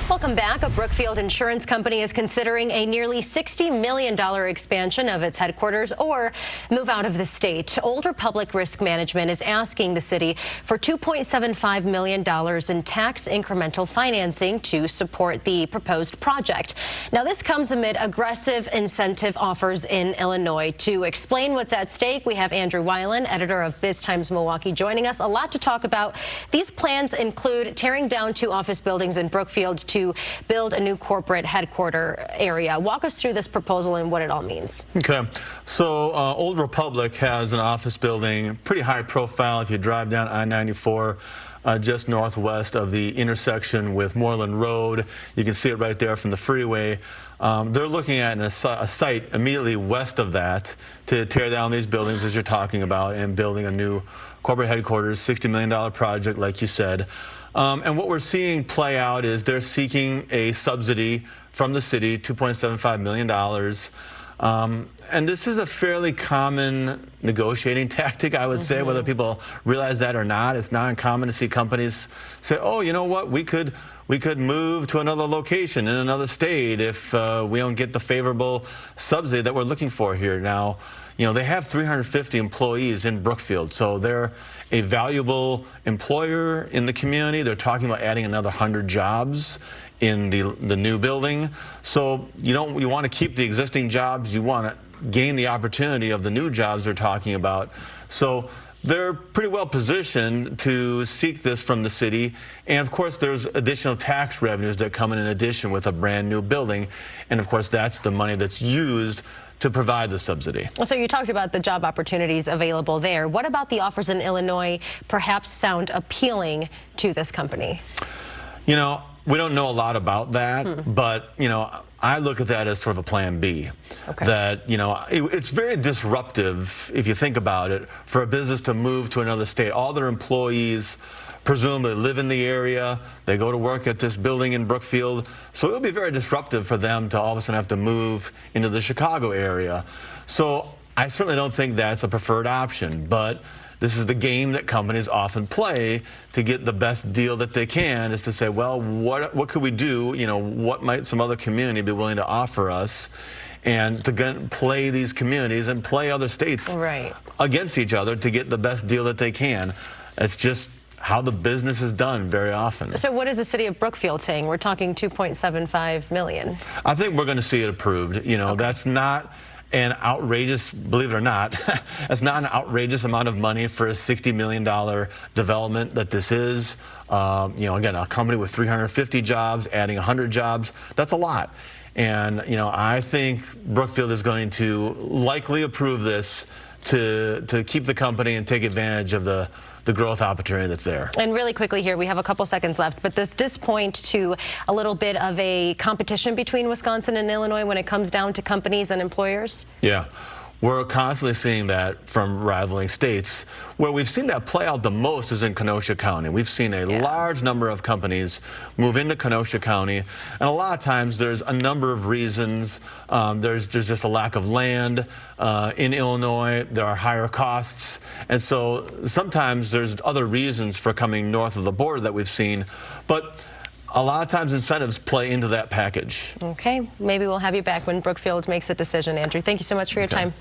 Welcome back. A Brookfield insurance company is considering a nearly $60 million expansion of its headquarters or move out of the state. Old Republic Risk Management is asking the city for $2.75 million in tax incremental financing to support the proposed project. Now, this comes amid aggressive incentive offers in Illinois. To explain what's at stake, we have Andrew Weiland, editor of BizTimes Milwaukee, joining us. A lot to talk about. These plans include tearing down 2 office buildings in Brookfield to build a new corporate headquarter area. Walk us through this proposal and what it all means. Okay, so Old Republic has an office building, pretty high profile. If you drive down I-94, just northwest of the intersection with Moreland Road, you can see it right there from the freeway. They're looking at a site immediately west of that to tear down these buildings, as you're talking about, and building a new corporate headquarters, $60 million project, like you said. And what we're seeing play out is they're seeking a subsidy from the city, $2.75 million. And this is a fairly common negotiating tactic, I would say, whether people realize that or not. It's not uncommon to see companies say, oh, you know what, we could move to another location in another state if we don't get the favorable subsidy that we're looking for here. Now, you know, they have 350 employees in Brookfield, so they're a valuable employer in the community. They're talking about adding another 100 jobs in the new building. So you want to keep the existing jobs. You want to gain the opportunity of the new jobs they're talking about. So they're pretty well positioned to seek this from the city. And of course, there's additional tax revenues that come in addition with a brand new building. And of course, that's the money that's used to provide the subsidy. So you talked about the job opportunities available there. What about the offers in Illinois perhaps sound appealing to this company? You know, we don't know a lot about that, but, you know, I look at that as sort of a plan B. Okay. That, you know, it's very disruptive, if you think about it, for a business to move to another state. All their employees presumably live in the area. They go to work at this building in Brookfield. So it'll be very disruptive for them to all of a sudden have to move into the Chicago area. So I certainly don't think that's a preferred option, but this is the game that companies often play to get the best deal that they can, is to say, well, what could we do? You know, what might some other community be willing to offer us? And to play these communities and play other states against each other to get the best deal that they can. It's just how the business is done very often. So what is the city of Brookfield saying? We're talking $2.75 million. I think we're going to see it approved. You know, that's not an outrageous, believe it or not, that's not an outrageous amount of money for a $60 million development that this is. You know, again, a company with 350 jobs, adding 100 jobs, that's a lot. And, you know, I think Brookfield is going to likely approve this to keep the company and take advantage of the growth opportunity that's there. And really quickly here, we have a couple seconds left, but does this point to a little bit of a competition between Wisconsin and Illinois when it comes down to companies and employers? Yeah. We're constantly seeing that from rivaling states. Where we've seen that play out the most is in Kenosha County. We've seen a large number of companies move into Kenosha County, and a lot of times there's a number of reasons. There's just a lack of land in Illinois. There are higher costs, and so sometimes there's other reasons for coming north of the border that we've seen. But a lot of times incentives play into that package. Okay, maybe we'll have you back when Brookfield makes a decision, Andrew. Thank you so much for your time.